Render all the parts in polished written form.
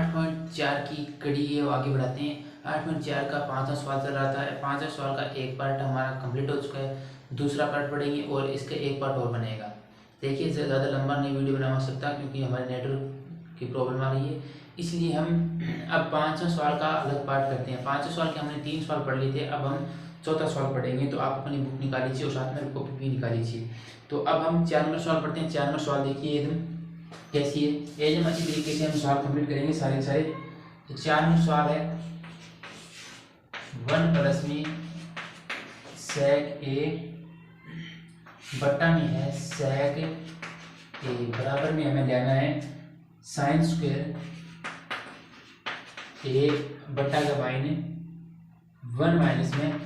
8.4 की कड़ी है वो आगे बढ़ाते हैं। 8.4 का पाँचवा सवाल चल रहा था। पाँचवें सवाल का एक पार्ट हमारा कंप्लीट हो चुका है, दूसरा पार्ट पढ़ेंगे और इसका एक पार्ट और बनेगा। देखिए ज़्यादा लंबा नहीं वीडियो बना सकता क्योंकि हमारे नेटवर्क की प्रॉब्लम आ रही है, इसलिए हम अब पाँचवें सवाल का अलग पार्ट करते हैं। पाँचवें सवाल के हमने 3 सवाल पढ़ लिए थे, अब हम चौथा सवाल पढ़ेंगे। तो आप अपनी बुक निकाल लीजिए और साथ में कॉपी भी निकाल लीजिए। तो अब हम 4 नंबर सवाल पढ़ते हैं। 4 नंबर सवाल देखिए एकदम कैसी है, एकदम अच्छी तरीके से हम सवाल कंप्लीट करेंगे सारे के सारे। तो 4 नंबर सवाल है 1 प्लस में सेक ए बट्टा में है सेक ए बराबर में हमें लेना है साइन स्क्वायर ए बट्टा का माइने 1 माइनस में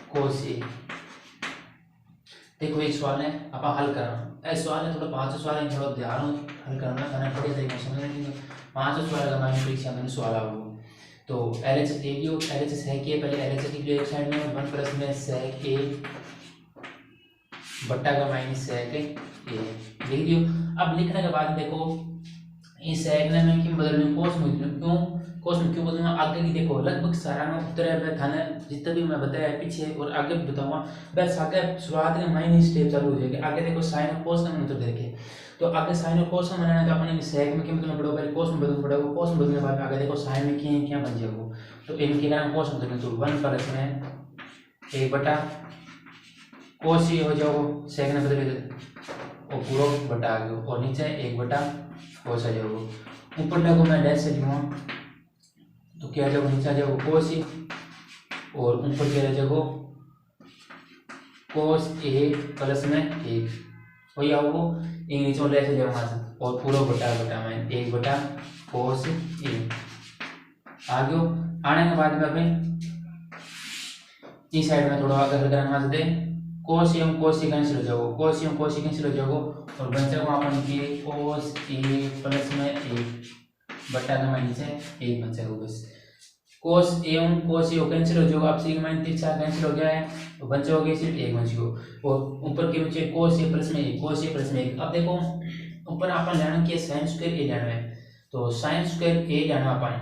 कोस ए। देखो एक सवाल है आप हल करना, ऐसा सवाल है थोड़ा 5 सवाल है, थोड़ा ध्यान हल करना खाना बढ़िया तरीके से समझना। 5 सवाल का माइने परीक्षा में सवाल आओगे तो LHS ले लियो। LHS है कि पहले LHS लिख लियो एक साइड में 1 प्लस में सेक ए बट्टा का माइनस सेक ए लिख दियो। अब लिखने के बाद देखो इस सेक ने मैं क्यों बदल लूँ, कोस में क्यों बदलूंगा आगे की। देखो लगभग सारा में उत्तर है थाने जितना भी मैं बताया पीछे और आगे बताऊंगा, बस आगे शुरुआत में माइनस स्टेप चालू हो जाएगी। आगे देखो साइन और कोस का उत्तर देखे तो आगे साइन और कोस में बनाना तो अपने सेक में क्यों बदलना पड़ेगा, पहले कोस में बदलना पड़ेगा। कोस में बदलने के बाद आगे देखो साइन में क्या बन जाएगा, तो इनके कारण कोस में बदलना तो 1 प्लस में एक बटा कोस ये हो जाओगे सेक ने बदल और पूरा बटा आ गया और नीचे एक बटा कोस आ जाओगे। ऊपर देखो मैं डैश से लूँगा तो क्या जाओगे नीचे आ जाओगे कोस ए और ऊपर क्या रह जाओगे कोस ए प्लस में एक हो जाओगे एक नीचे और ऐसे जाओगे और पूरा बटा में एक बटा कोस ए आ गयो। आने के बाद में हमें इस साइड में थोड़ा आगे करना दे कोस ए कैंसिल हो जाओगे, कोस ए कैंसिल हो जाओगे और बन जाओगे अपन के कोस ए प्लस में एक बटा का मान नीचे एक बन जाएगा। बस कोस ए कैंसिल हो जाएगा। अब सी माइन 3 4 कैंसिल हो गया है तो बन जाओगे सिर्फ एक बन जाएगा और ऊपर के नीचे कोस ए प्लस में एक। अब देखो ऊपर अपन लेना कि साइन स्क्वायर ए लेना है तो साइन स्क्वायर ए लेना अपन,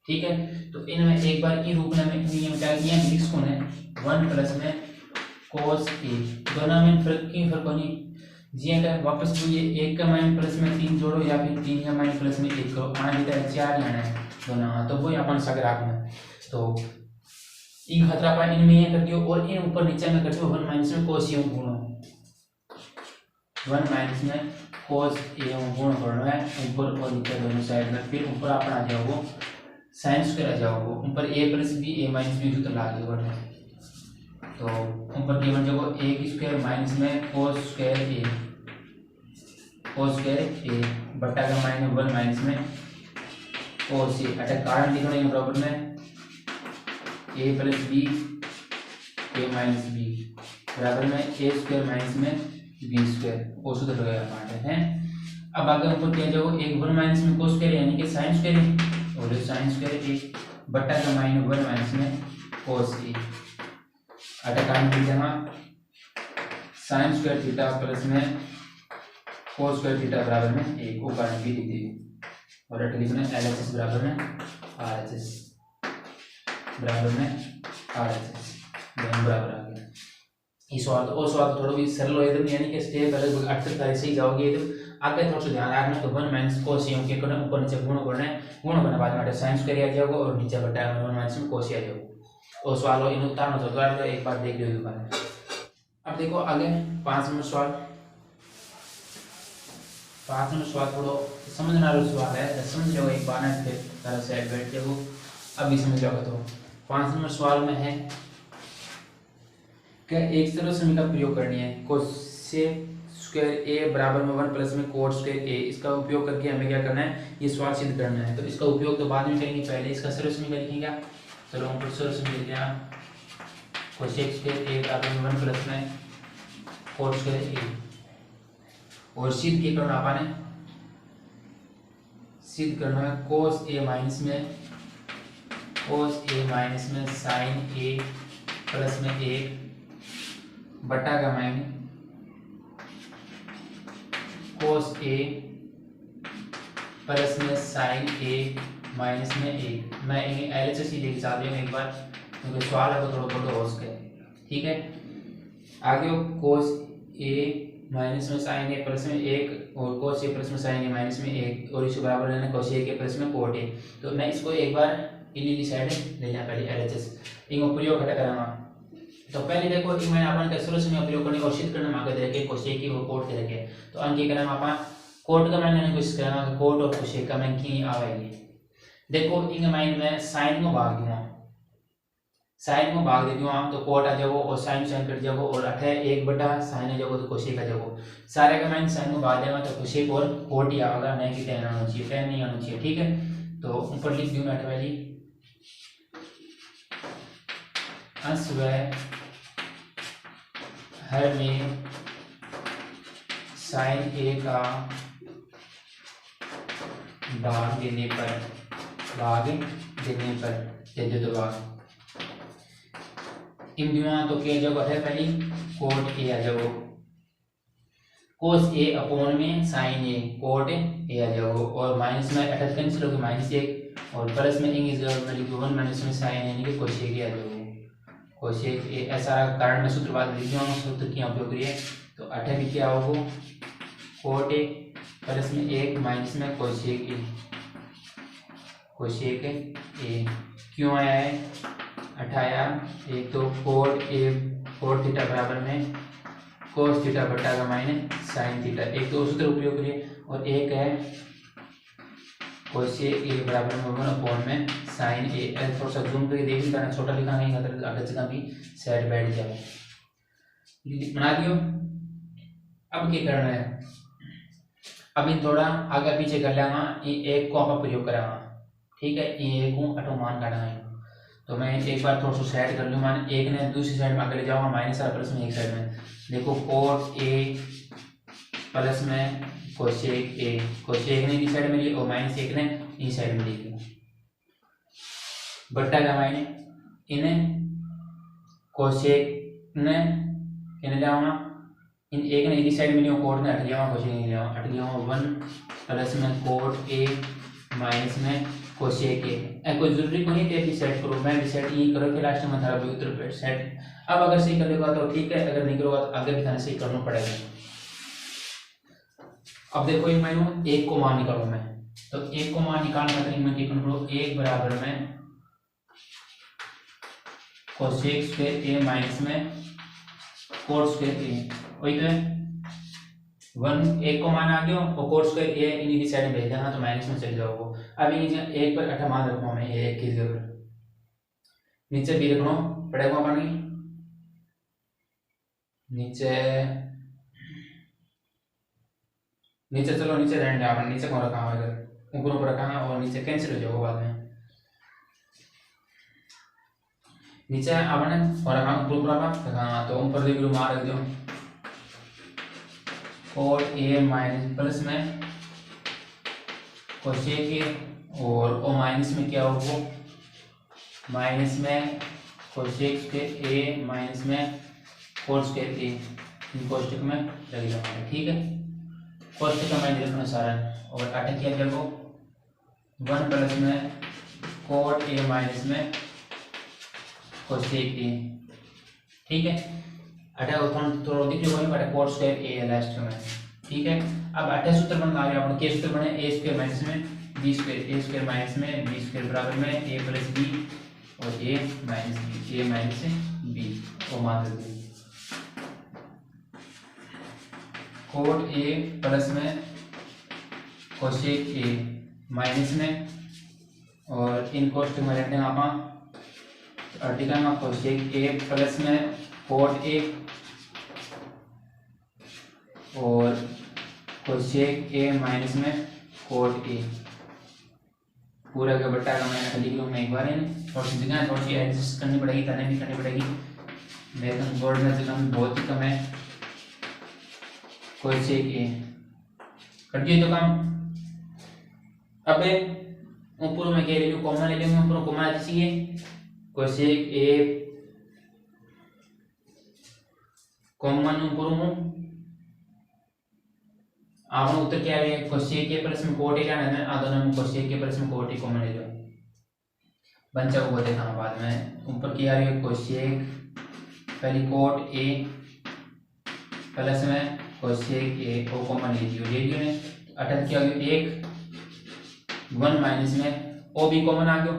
ठीक है। तो इनमें एक बार की रूप में नियम क्या किया लिख को है 1 प्लस में कोस ए दोनों में फर्क होनी जी का वापस तो ये एक का माइन प्लस में 3 जोड़ो या फिर 3 का माइन प्लस में 1 करो आना भी 4 लेना है दोनों, तो वो अपन सगराक में तो एक खतरा पर इनमें ये कर दियो और इन ऊपर नीचे में कर दियो 1 माइनस में कोस ए गुणो 1 माइनस में कोस ए गुण करना है ऊपर और नीचे दोनों साइड में। फिर ऊपर अपन आ जाओगे साइन स्क्वायर आ जाओगे ऊपर a plus B A minus B जो ला के बढ़े तो ऊपर क्या बन जाएगा ए स्क्वायर माइनस में कोस स्क्वायर ए बटा का माइनस 1 माइनस में कोस ए। अच्छा कारण लिखना है बराबर में ए plus B A minus B बराबर में ए स्क्वायर माइनस में बी स्क्वायर वो सूत्र लगाया पार्ट है। अब आगे ऊपर क्या जाओ एक 1 माइनस में कोस स्क्वायर यानी कि साइन स्क्वायर और साइन स्क्वायर ए बटा का माइनस 1 माइनस में कोस ए। अटा कारण लिख देना साइन स्क्वायर थीटा प्लस में कोस स्क्वायर थीटा बराबर में एक को कारण भी लिख देंगे और अटा लिखना LHS बराबर में RHS दोनों बराबर आ गया। इस सवाल तो सवाल थोड़ा भी सरल हो एकदम यानी कि स्टेप अलग 38 से ही जाओगे एकदम आगे थोड़ा सा ध्यान रखना तो 1 माइनस कोस ए के करना ऊपर नीचे गुण करना है, गुण करने बाद में साइन स्क्वायर आ जाएगा और नीचे बटा 1 माइनस में कोस ए आ जाएगा और सवाल इन उतारना तो एक बार देख लो दोबारा। अब देखो आगे 5 नंबर सवाल थोड़ा समझने वाला सवाल है, समझ लो एक बार फिर तरह से बैठ जाओ अभी समझ जाओगे। तो 5 नंबर सवाल में है कि एक सरल समीकरण का प्रयोग करनी है कोसेक स्क्वायर ए बराबर में 1 प्लस में कोट स्क्वायर ए। इसका उपयोग करके हमें क्या करना है ये सवाल सिद्ध करना है। तो इसका उपयोग तो बाद में करेंगे, पहले इसका सरल समीकरण लिखेंगे। चलो हम सरल समीकरण लिखते हैं कोसेक स्क्वायर ए बराबर में 1 प्लस में कोट स्क्वायर ए और सिद्ध क्या करना आपने सिद्ध करना है कोस ए माइनस में साइन ए प्लस में 1 बटा का माइनस कोस ए प्लस में साइन ए माइनस में 1। मैं LHS ही लेके चाहती हूँ एक बार, क्योंकि सवाल है तो थोड़ा थोड़ा हो सके। ठीक है, आगे कोस ए माइनस में साइन ए प्लस में 1 और कोस ए प्लस में साइन ए माइनस में 1 और इसके बराबर लेना कोस ए के प्लस में कोट ए। तो मैं इसको एक बार इन्हीं साइड ले लेना पहले LHS इनको प्रयोग घटा करांगा। तो पहले देखो कि मैंने अपन के शुरू में प्रयोग करने और सिद्ध करने मांगे दे रखे कोस ए की वो कोट दे रखे। तो अंक करेंगे अपन कोट का मैंने लेने कोशिश करेंगे कोट और कोस ए का मैं की आवेगी। देखो इंग माइन में साइन को भाग दूंगा, साइन को भाग दे दूंगा तो कोट आ जाओ और साइन साइन कट जाओ और अठे 1 बटा साइन आ जाओ तो कोस ए का जाओ। सारे का माइन साइन को भाग देगा तो कोस ए और कोट ही आएगा, नहीं कि टेन आना चाहिए, टेन नहीं आना चाहिए। ठीक है, तो ऊपर लिख दूं अठे वाली अंश व हर में साइन ए का भाग देने पर दे दो तो भाग इन दिमाग तो क्या जगह है पहली कोट ए आ जाओ, कोस ए अपॉन में साइन ए कोट ए आ जाओ और माइनस में 78 कैंसिल होगी -1 और प्लस में इंग इज इक्वल 1 माइनस में साइन यानी कि कोस ए आ जाओ। कोस ए ऐसा कारण में सूत्र बाद लिख दूंगा, सूत्र की उपयोग करिए तो 8 भी क्या होगा कोट ए प्लस में 1 माइनस में कोस ए क्यों आया है 8 आया, एक तो कोट थीटा बराबर में कोस थीटा बटा का माइनस साइन थीटा, एक तो सूत्र उपयोग करिए और एक है कोस ए बराबर में 1 अपॉन में साइन ए। थोड़ा सा जूम करके देख लेना, छोटा लिखा नहीं अगर आगे जगह भी साइड बैठ जाए बना दियो। अब क्या करना है, अभी थोड़ा आगे पीछे कर लेना, एक को आप प्रयोग कराना। ठीक है, ये को अटो मान काटना है तो मैं एक बार थोड़ा सा साइड कर लूँ, मान एक ने दूसरी साइड में आगे जाऊंगा माइनस और प्लस में एक साइड में देखो कोट ए प्लस में कोसेक ए ने इस साइड में ली और -1 ने इस साइड में ली बट्टा का मायने इन्हें कोसेक ने इन्हें जाऊंगा इन एक ने इस साइड में लिया कोट ने हट जाऊंगा कोसेक ने लिया हट जाऊंगा 1 प्लस में कोट ए माइनस में कोसेक ए। कोई जरूरी को नहीं कि सेट करो, मैं भी सेट यही करो कि लास्ट में था भी उत्तर पे सेट। अब अगर सही कर लेगा तो ठीक है, अगर नहीं करोगा तो आगे भी थाने सही करना पड़ेगा। अब देखो ये मैंने एक को मान निकालो मैं, तो एक को मान निकालना तो इनमें क्या करो 1 बराबर में कोसेक स्क्वायर ए माइनस में कोट स्क्वायर ए, वही तो 1 एक को मान आ गया और कोट स्क्वायर ए इन्हीं की साइड में भेज देना तो माइनस में चल जाओगे। अब ये एक पर 8 मान रखो मैं एक की जगह नीचे भी रखना पड़ेगा पानी नीचे चलो नीचे रहने आपने नीचे कौन रखा है, ऊपर ऊपर रखा है और नीचे कैंसिल हो जाएगा बाद में। नीचे आपने और रखा ऊपर ऊपर रखा तो ऊपर देख लो मार रख दो कोट ए माइनस प्लस में कोसेक ए और ओ माइनस में क्या होगा माइनस में कोसेक स्क्वायर ए माइनस में कोट स्क्वायर ए कोष्टक में रख देना। ठीक है, कोष्टक में रखना सारा और 8 किया जब 1 प्लस में कोट ए माइनस में कोसेक ए। ठीक है, 8 थोड़ा दिख रहा है कोट स्क्वायर ए लास्ट में। ठीक है, अब 8 सूत्र बना रहे हैं के सूत्र बने ए स्क्वायर माइनस में बी स्क्वायर ए स्क्वायर माइनस में बी स्क्वायर बराबर में ए प्लस बी और ए माइनस बी को मान देते कोट ए प्लस में कोसेक ए माइनस में और इन कोष्टक में रहते हैं आप आर्टिकल में कोसेक ए प्लस में कोट ए और कोसेक ए माइनस में कोट ए पूरा का बट्टा का मैंने लिख लूँ मैं एक बार थोड़ी सी जगह थोड़ी सी एडजस्ट करनी पड़ेगी, करने भी करनी पड़ेगी। मेरे बोर्ड में जगह बहुत ही कम है। कोसेक ए कर दिए तो काम। अब ऊपर में क्या ले लूँ कॉमन ले लूँगा, ऊपर कॉमन दीजिए कोसेक ए कॉमन ऊपर हूँ आपने उत्तर क्या है कोशेक ए प्लस में कोट ए क्या है आ दोनों में कोशेक ए प्लस में कोट ए कॉमन ले लो बच्चा को देखा बाद में ऊपर की आ रही है कोशेक पहली कोट ए प्लस में कोशेक ए को कॉमन ले लियो ने अटक क्या हो गया 1 1 माइनस में ओ भी कॉमन आ गयो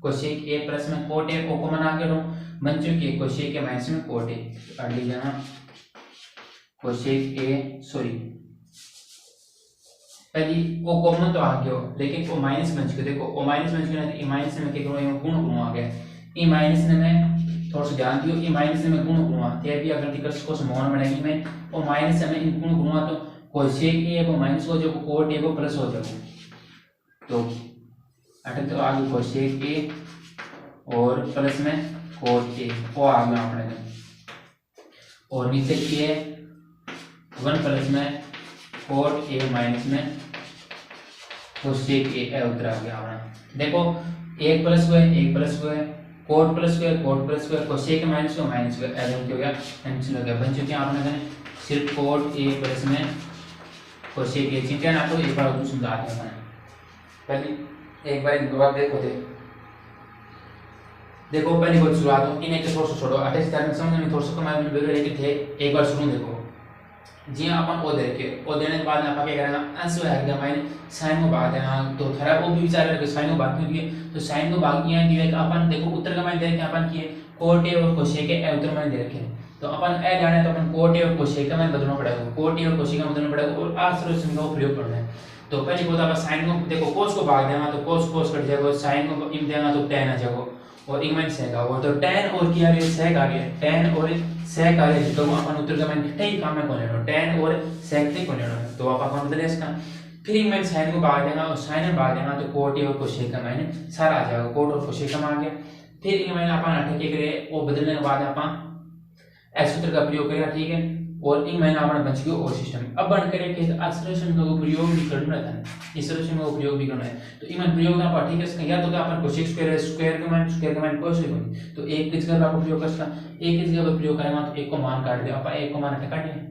कोशेक ए प्लस में कोट ए को कॉमन आ गयो बन चुकी है कोशेक ए माइनस में कोट ए अगली जगह कोशेक ए सॉरी पहली ओ कॉमन तो आ गयो लेकिन ओ माइनस बन चुके देखो ओ माइनस बन चुके ना तो ई माइनस में क्या करूं गुण गुण आ गया ई माइनस में थोड़ा सा ध्यान दियो ई माइनस में गुण गुण ते भी अगर टिकर्स को समान बनेगी में ओ माइनस में इन गुण गुण तो कोशेक ए को माइनस हो जाएगा कोट ए को प्लस हो जाएगा तो अटक तो आगे कोशेक ए और प्लस में कोट ए वो आ गया अपने और नीचे की है 1 प्लस में कोट ए माइनस में कोशेक ए उत्तर आ गया अपना देखो 1 प्लस हुआ 1 प्लस हुआ कोट प्लस हुआ कोशेक ए माइनस हुआ एलएम हो गया कैंसिल हो गया बन चुके हैं आपने सिर्फ कोट ए प्लस में कोशेक ए चिंता ना तो एक बार और समझा दिया मैंने पहले एक बार दोबारा देखो पहली बात शुरुआत हो इन्हें के थोड़ा सा छोड़ो 28 तारीख में समझने में थोड़ा सा कमाई में लेके थे एक बार शुरू देखो जी अपन ओ दे के ओ देने के बाद अपन क्या करेंगे आंसर आएगा मैंने साइन को भाग देना तो थोड़ा वो भी विचार करके साइन को भाग क्यों तो साइन को भाग किया कि अपन देखो उत्तर का मैंने दे के अपन किए कोट ए और कोशेक ए उत्तर मैंने दे रखे तो अपन ए जाने तो अपन कोट ए और कोशेक का मैंने बदलना पड़ेगा कोट ए और कोशेक का बदलना पड़ेगा और आर सॉल्यूशन का प्रयोग करना है तो पहली बात अपन साइन को देखो कोस को भाग देना तो कोस कट जाएगा साइन को इन देना तो tan आ जाएगा और इंग में सेक आ तो tan और क्या है सेक आ गया tan और सेक आ गया तो अपन उत्तर का मैंने ठीक काम में कौन लेना tan और सेक से कौन लेना तो आप अपन बदले इसका फिर इंग में साइन को भाग देना और साइन में भाग देना तो कोट ए और कोशेक का मैंने सारा आ जाएगा कोट और कोशेक का आ गया फिर इंग में अपन अटके करे वो बदलने के बाद अपन ऐसे सूत्र का प्रयोग करेगा ठीक है और इंग में अपन बन चुके और सिस्टम अब बन करे कि सॉल्यूशन का प्रयोग भी करना है इस सॉल्यूशन का प्रयोग भी करना है तो इमन प्रयोग ना पर ठीक है या तो क्या अपन कोशेक स्क्वायर का मान कोई से नहीं तो एक की जगह पर प्रयोग करता एक की जगह पर प्रयोग करेंगे तो एक को मान काट दे अपन एक को मान हटा काट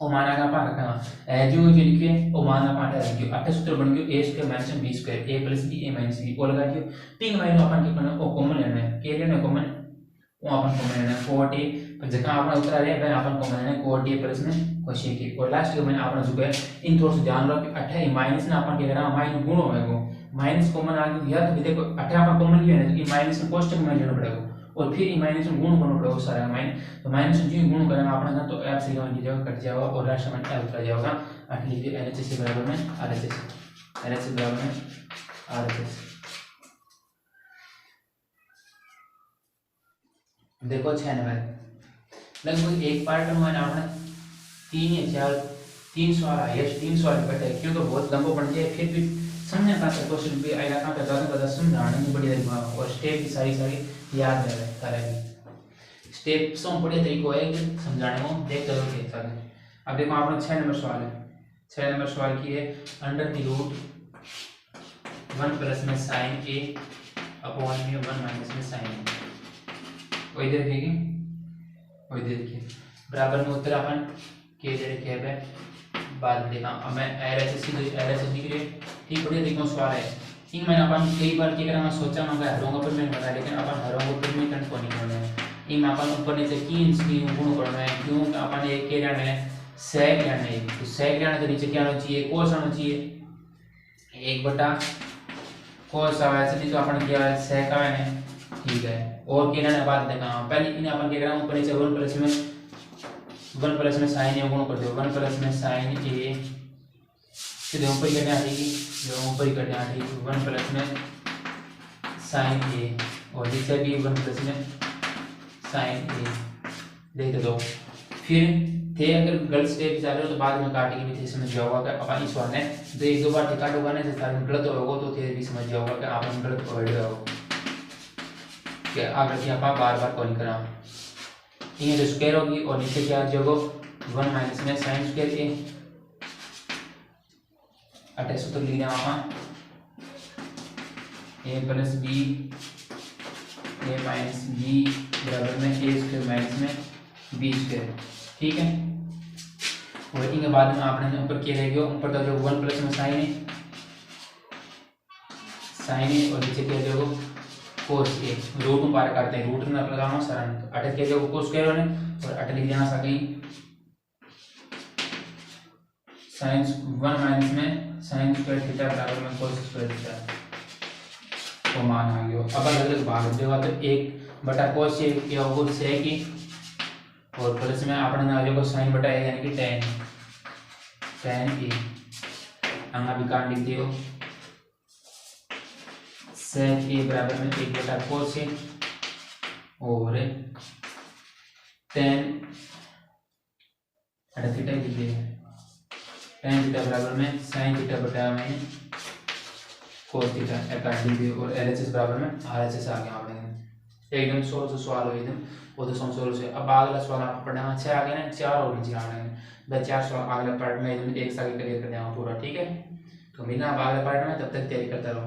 ओ मान आगा पा रखा जो लिखे ओ मान अपन हटा रखियो 8 सूत्र बन गयो a square minus b square a plus b a minus b और लगा दियो तीन माइनस अपन के करना ओ कॉमन लेना है के लेना कॉमन वो अपन कॉमन लेना 40 पर जगह अपन उत्तर आ रहा है भाई अपन कॉमन लेना कोट ए प्लस में कोशेक ए और लास्ट में अपन जो है इन थोड़ा सा ध्यान रखो 18 माइनस ना अपन के करना माइनस गुण होएगा माइनस कॉमन आ गया तो देखो 18 अपन कॉमन लिया है तो ये माइनस में कोष्टक में लेना पड़ेगा और फिर ये माइनस में गुण करना पड़ेगा सारा माइनस तो माइनस में जो गुण करेंगे अपना तो f से की जगह कट जाएगा और लास्ट में l उतर जाएगा अगली फिर LHS के बराबर में RHS LHS बराबर में RHS देखो 6 नंबर लगभग एक पार्ट में आपने 3 या 4 3 सवाल आए 3 सवाल बैठे क्योंकि बहुत लंबा बन जाए फिर भी समझने का क्वेश्चन भी आएगा का ज़्यादा समझाने में बढ़िया तरीका और स्टेप भी सारी याद रहे करेंगे स्टेप सो बढ़िया तरीको है समझाने को देख जरूर देख सकते हैं अब देखो आपने 6 नंबर सवाल है 6 नंबर सवाल की है अंडर द रूट 1 प्लस में sin a अपॉन में 1 माइनस में sin a वही देखिए वही देखिए बराबर में उत्तर अपन के दे रखे है बाद में देखा अब मैं LHS लिख रहे ठीक बढ़िया देखो सवाल है इन मैंने अपन कई बार क्या करना सोचा मैं हरोंगा पर मैंने बताया लेकिन अपन हरोंगा पर में कंट को नहीं करना है इन अपन ऊपर नीचे की इसकी गुण करना है क्यों अपन एक के लेना है sec लेना है तो sec लेना तो नीचे क्या होना चाहिए cos होना चाहिए 1 cos आया से तो अपन क्या है sec आया है ठीक है और के लेना बाद देखा पहले इन अपन क्या करना ऊपर नीचे 1 प्लस में sin a गुण कर दो 1 प्लस में sin a सीधे ऊपर करने आ जाएगी जो ऊपर ही करने आ जाएगी 1 प्लस में sin a और नीचे भी 1 प्लस में sin a देख दो फिर थे अगर गलत स्टेप जा रहे हो तो बाद में काटेंगे भी थे समझ जाओगा कि अपन इस वाले तो एक दो बार काटोगा ना जैसे गलत होगा तो थे भी समझ जाओगा कि आप गलत पकड़ रहे हो कि आगे की आप बार कॉल करा ये जो स्क्वायर होगी और नीचे क्या आ जाएगा 1 माइनस में sin स्क्वायर a 28 सूत्र लिख देना आप a plus b a minus b बराबर में a स्क्वायर माइनस में b स्क्वायर ठीक है और इनके बाद में आपने ऊपर क्या रह गया, ऊपर का जो 1 प्लस में साइन है और नीचे क्या देखो कोस ए, रूट में पार करते हैं, रूट में लगाओ सर अटक क्या देखो कोस स्क्वायर होने और अटक लिख देना सकें साइन 1 माइनस में साइन स्क्वायर थीटा बराबर में कोस स्क्वायर थीटा तो मान आ गया। अब अलग अलग भाग देगा तो 1 कोस ए क्या होगा सेक की और प्लस में आपने ना जो साइन बटा ए यानी कि tan ए अंगा भी काट लिख दियो sec ए बराबर में 1 कोस ए और tan थीटा लिख दिया tan थीटा बराबर में sin थीटा बटा में कोस थीटा काट लिख दियो और LHS बराबर में RHS आ गया आपने एकदम सोच सवाल हो एकदम वो तो सोच से। अब अगला सवाल आप पढ़ना अच्छा आ गया ना, 4 और नीचे आ गए भाई 4 सवाल अगला पार्ट में एक साथ क्लियर कर देंगे पूरा, ठीक है। तो मिलना अब अगले पार्ट में, तब तक तैयारी करता रहो।